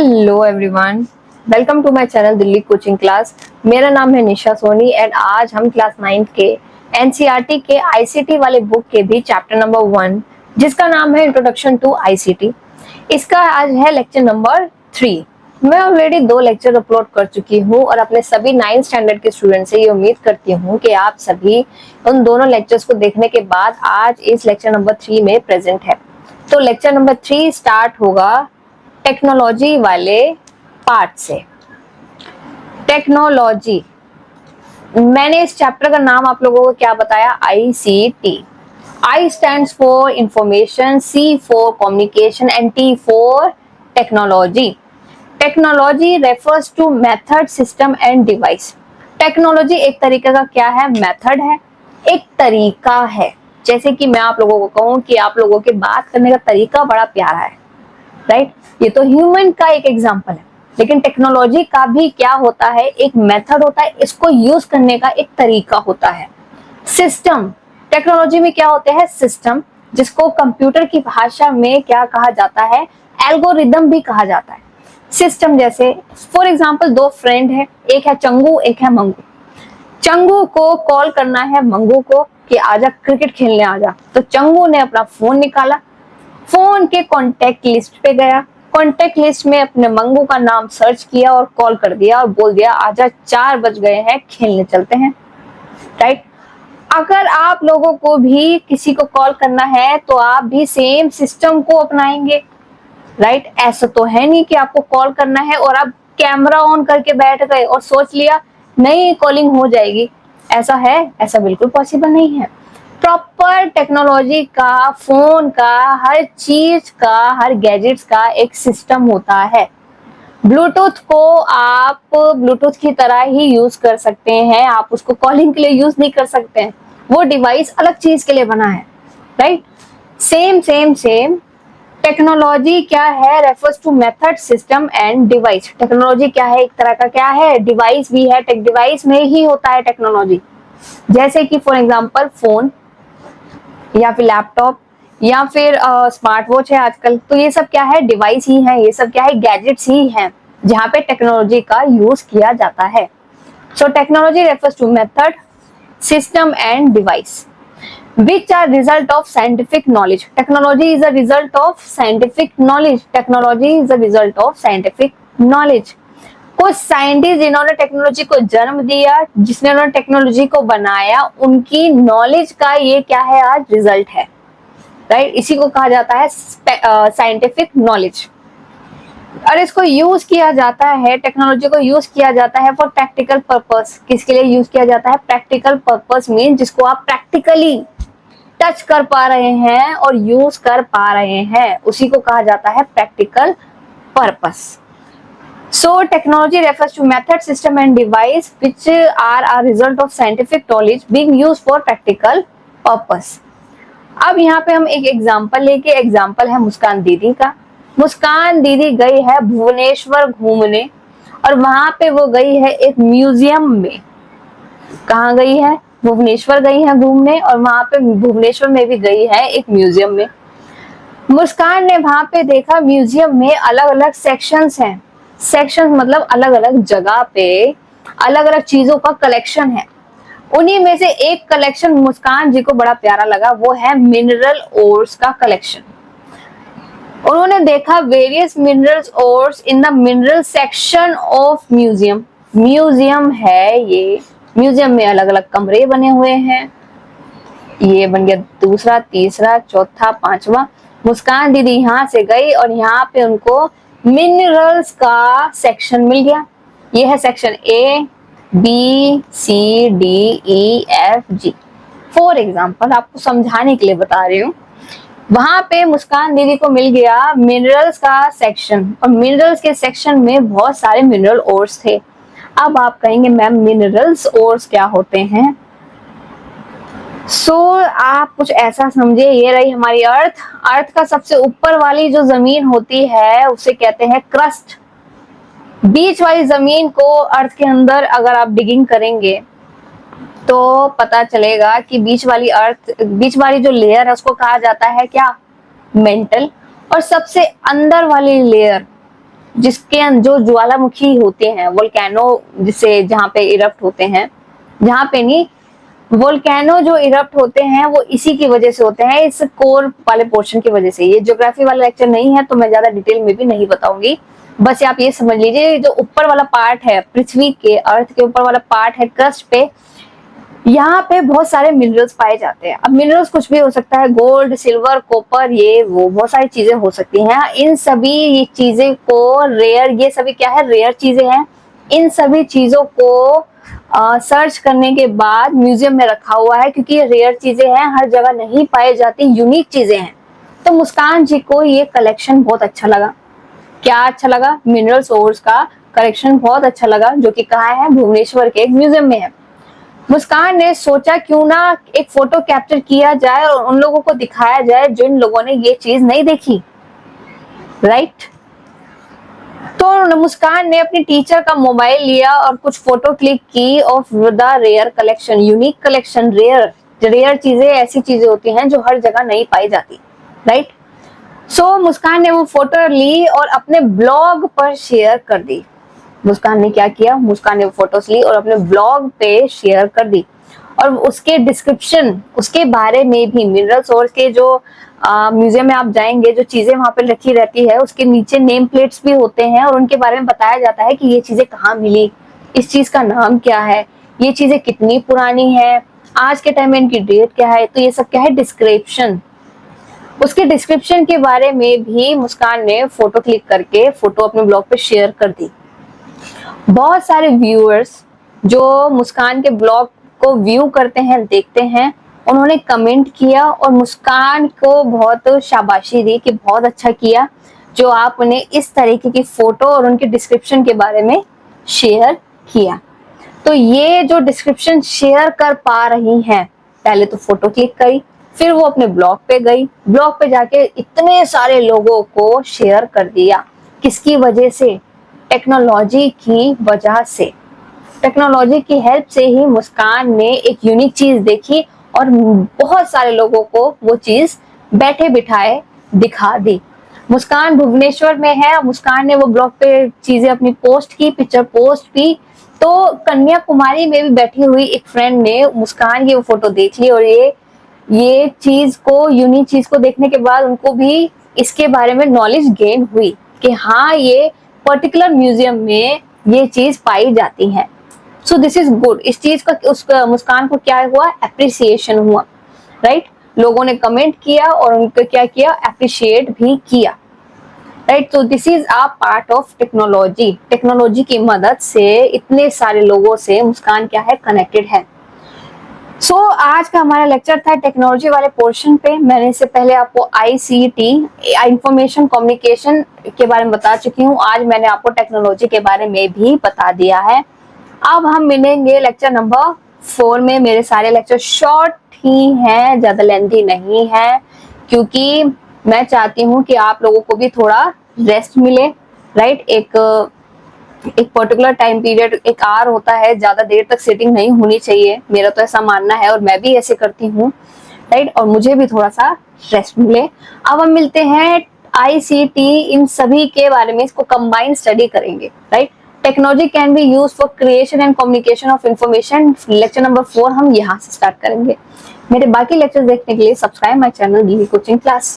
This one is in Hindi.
Hello everyone, welcome to my channel Delhi coaching class. मेरा नाम है निशा सोनी एंड आज हम क्लास 9 के एनसीईआरटी के आईसीटी वाले बुक के भी चैप्टर नंबर 1 जिसका नाम है इंट्रोडक्शन टू आईसीटी, इसका आज है लेक्चर नंबर 3। मैं ऑलरेडी 2 लेक्चर अपलोड कर चुकी हूँ और अपने सभी 9th स्टैंडर्ड के स्टूडेंट से ये उम्मीद करती हूँ कि आप सभी उन दोनों लेक्चर्स को देखने के बाद आज इस लेक्चर नंबर 3 में प्रेजेंट है। तो लेक्चर नंबर 3 स्टार्ट होगा टेक्नोलॉजी वाले पार्ट से। टेक्नोलॉजी, मैंने इस चैप्टर का नाम आप लोगों को क्या बताया? ICT. I stands for information, C for communication and T for technology. Technology refers to method, system and device. Technology एक तरीके का क्या है? मेथड है, एक तरीका है। जैसे कि मैं आप लोगों को कहूँ कि आप लोगों के बात करने का तरीका बड़ा प्यारा है, राइट? ये तो ह्यूमन का एक एग्जांपल है, लेकिन टेक्नोलॉजी का भी क्या होता है? एक मेथड होता है, इसको यूज करने का एक तरीका होता है। सिस्टम, टेक्नोलॉजी में क्या होते हैं? सिस्टम, जिसको कंप्यूटर की भाषा में क्या कहा जाता है? एल्गोरिदम भी कहा जाता है। सिस्टम जैसे फॉर एग्जांपल 2 फ्रेंड है, एक है चंगू, एक है मंगू। चंगू को कॉल करना है मंगू को कि आजा क्रिकेट खेलने आजा, तो चंगू ने अपना फोन निकाला, फोन के कॉन्टेक्ट लिस्ट पे गया, कॉन्टेक्ट लिस्ट में अपने मंगू का नाम सर्च किया और कॉल कर दिया और बोल दिया आजा 4 बज गए हैं, खेलने चलते हैं, राइट? अगर आप लोगों को भी किसी को कॉल करना है तो आप भी सेम सिस्टम को अपनाएंगे, राइट? ऐसा तो है नहीं कि आपको कॉल करना है और आप कैमरा ऑन करके बैठ गए और सोच लिया नहीं कॉलिंग हो जाएगी। ऐसा है? ऐसा बिल्कुल पॉसिबल नहीं है। प्रॉपर टेक्नोलॉजी का, फोन का, हर चीज का, हर गैजेट्स का एक सिस्टम होता है। ब्लूटूथ को आप ब्लूटूथ की तरह ही यूज कर सकते हैं, आप उसको कॉलिंग के लिए यूज नहीं कर सकते हैं, वो डिवाइस अलग चीज के लिए बना है, राइट? सेम टेक्नोलॉजी क्या है? Refers to method, system and device. Technology क्या है? एक तरह का क्या है? डिवाइस भी है। टेक डिवाइस में ही होता है टेक्नोलॉजी, जैसे कि फॉर एग्जांपल फोन या फिर लैपटॉप या फिर स्मार्ट वॉच है आजकल, तो ये सब क्या है? डिवाइस ही है, ये सब क्या है? गैजेट्स ही हैं जहाँ पे टेक्नोलॉजी का यूज किया जाता है। सो technology refers to method, system and device which are result of scientific knowledge. Technology is a result of scientific knowledge. Technology is a result of scientific knowledge. कुछ साइंटिस्ट जिन्होंने टेक्नोलॉजी को जन्म दिया, जिसने उन्होंने टेक्नोलॉजी को बनाया, उनकी नॉलेज का ये क्या है? आज रिजल्ट है, राइट? इसी को कहा जाता है साइंटिफिक नॉलेज। और इसको यूज किया जाता है, टेक्नोलॉजी को यूज किया जाता है फॉर प्रैक्टिकल पर्पस। किसके लिए यूज किया जाता है? प्रैक्टिकल पर्पस मीन जिसको आप प्रैक्टिकली टच कर पा रहे हैं और यूज कर पा रहे हैं, उसी को कहा जाता है practical purpose. So technology refers to method, system and device which are a result of scientific knowledge being used for practical purpose. अब यहाँ पे हम एक एग्जाम्पल लेके, एग्जाम्पल है मुस्कान दीदी का। मुस्कान दीदी गई है भुवनेश्वर घूमने और वहां पे वो गई है एक म्यूजियम में। कहाँ गई है? भुवनेश्वर गई है घूमने और वहां पे भुवनेश्वर में भी गई है एक म्यूजियम में। मुस्कान ने वहां पे देखा म्यूजियम में अलग अलग सेक्शंस हैं। सेक्शन मतलब अलग अलग जगह पे अलग अलग चीजों का कलेक्शन है। उन्हीं में से एक कलेक्शन मुस्कान जी को बड़ा प्यारा लगा, वो है मिनरल ओर्स का कलेक्शन। उन्होंने देखा various minerals ores in the mineral section of museum. Museum है ये, म्यूजियम में अलग अलग कमरे बने हुए हैं। ये बन गया दूसरा, तीसरा, चौथा, 5वां। मुस्कान दीदी यहाँ से गई और यहाँ पे उनको मिनरल्स का सेक्शन मिल गया। ये है section A, B, C, D, E, F, G. For example आपको समझाने के लिए बता रही हूँ। वहां पे मुस्कान दीदी को मिल गया मिनरल्स का सेक्शन और मिनरल्स के सेक्शन में बहुत सारे मिनरल ओर्स थे। अब आप कहेंगे मैम मिनरल्स ओर्स क्या होते हैं? आप कुछ ऐसा समझे, ये रही हमारी अर्थ। अर्थ का सबसे ऊपर वाली जो जमीन होती है उसे कहते हैं क्रस्ट। बीच वाली जमीन को अर्थ के अंदर अगर आप डिगिंग करेंगे तो पता चलेगा कि बीच वाली जो लेयर है उसको कहा जाता है क्या? मेंटल। और सबसे अंदर वाली लेयर जिसके जो ज्वालामुखी होते हैं, वोल्केनो जिसे जहाँ पे इरप्ट होते हैं, जहाँ पे नहीं, वोल्केनो जो इरप्ट होते हैं वो इसी की वजह से होते हैं, इस कोर वाले पोर्शन की वजह से। ये ज्योग्राफी वाला लेक्चर नहीं है तो मैं ज्यादा डिटेल में भी नहीं बताऊंगी, बस आप ये समझ लीजिए जो ऊपर वाला पार्ट है पृथ्वी के, अर्थ के ऊपर वाला पार्ट है क्रस्ट पे, यहाँ पे बहुत सारे मिनरल्स पाए जाते हैं। अब मिनरल्स कुछ भी हो सकता है, गोल्ड, सिल्वर, कॉपर, ये वो बहुत सारी चीजें हो सकती हैं। इन सभी ये चीजें को रेयर, ये सभी क्या है, रेयर चीजें हैं। इन सभी चीजों को सर्च करने के बाद म्यूजियम में रखा हुआ है, क्योंकि ये रेयर चीजें हैं, हर जगह नहीं पाई जाती, यूनिक चीजें हैं। तो मुस्कान जी को ये कलेक्शन बहुत अच्छा लगा। क्या अच्छा लगा? मिनरल सोर्स का कलेक्शन बहुत अच्छा लगा, जो कि कहाँ है, भुवनेश्वर के एक म्यूजियम में है। मुस्कान ने सोचा क्यों ना एक फोटो कैप्चर किया जाए और उन लोगों को दिखाया जाए जिन लोगों ने ये चीज नहीं देखी, राइट। तो मुस्कान ने अपने टीचर का मोबाइल लिया और कुछ फोटो क्लिक की of the rare collection, unique collection. Rare चीजें ऐसी चीजें होती हैं जो हर जगह नहीं पाई जाती, राइट। सो मुस्कान ने वो फोटो ली और अपने ब्लॉग पर शेयर कर दी। मुस्कान ने क्या किया, मुस्कान ने वो फोटोज ली और अपने ब्लॉग पे शेयर कर दी, और उसके डिस्क्रिप्शन, उसके बारे में भी, मिनरल सोर्स के जो म्यूजियम में आप जाएंगे, जो चीजें वहां पे रखी रहती है उसके नीचे नेम प्लेट्स भी होते हैं और उनके बारे में बताया जाता है कि ये चीजें कहाँ मिली, इस चीज का नाम क्या है, ये चीजें कितनी पुरानी है, आज के टाइम में इनकी डेट क्या है। तो ये सब क्या है, डिस्क्रिप्शन। उसके डिस्क्रिप्शन के बारे में भी मुस्कान ने फोटो क्लिक करके फोटो अपने ब्लॉग पे शेयर कर दी। बहुत सारे व्यूअर्स जो मुस्कान के ब्लॉग को व्यू करते हैं, देखते हैं, उन्होंने कमेंट किया और मुस्कान को बहुत शाबाशी दी कि बहुत अच्छा किया जो आपने इस तरीके की फोटो और उनके डिस्क्रिप्शन के बारे में शेयर किया। तो ये जो डिस्क्रिप्शन शेयर कर पा रही हैं, पहले तो फोटो क्लिक करी, फिर वो अपने ब्लॉग पे गई, ब्लॉग पे जाके इतने सारे लोगों को शेयर कर दिया। किसकी वजह से? टेक्नोलॉजी की वजह से। टेक्नोलॉजी की हेल्प से ही मुस्कान ने एक यूनिक चीज देखी और बहुत सारे लोगों को वो चीज बैठे बिठाए दिखा दी। मुस्कान भुवनेश्वर में है, मुस्कान ने वो ब्लॉग पे चीजें अपनी पोस्ट की, पिक्चर पोस्ट की, तो कन्याकुमारी में भी बैठी हुई एक फ्रेंड ने मुस्कान की वो फोटो देख ली और ये चीज को, यूनिक चीज को देखने के बाद उनको भी इसके बारे में नॉलेज गेन हुई कि हाँ ये पर्टिकुलर म्यूजियम में ये चीज पाई जाती है। So this is good. इस चीज का उस मुस्कान को क्या हुआ, एप्रिसिएशन हुआ, राइट। लोगों ने कमेंट किया और उनको क्या किया, एप्रिशिएट भी किया, राइट। तो this is a part of technology. Technology की मदद से इतने सारे लोगों से मुस्कान क्या है, कनेक्टेड है। सो आज का हमारा लेक्चर था टेक्नोलॉजी वाले पोर्शन पे। मैंने इससे पहले आपको ICT, इंफॉर्मेशन कम्युनिकेशन के बारे में बता चुकी हूँ। आज मैंने आपको टेक्नोलॉजी के बारे में भी बता दिया है। अब हम मिलेंगे लेक्चर नंबर 4 में। मेरे सारे लेक्चर शॉर्ट ही हैं, ज्यादा लेंथी नहीं है, क्योंकि मैं चाहती हूँ कि आप लोगों को भी थोड़ा रेस्ट मिले, राइट। एक पर्टिकुलर टाइम पीरियड, एक आवर होता है, ज्यादा देर तक सिटिंग नहीं होनी चाहिए, मेरा तो ऐसा मानना है और मैं भी ऐसे करती हूँ, राइट। और मुझे भी थोड़ा सा रेस्ट मिले। अब हम मिलते हैं ICT, इन सभी के बारे में, इसको कंबाइन स्टडी करेंगे, right. Technology can be use for creation and communication of information. Lecture number 4 हम यहाँ से स्टार्ट करेंगे। मेरे बाकी लेक्चर देखने के लिए subscribe my channel DV coaching class.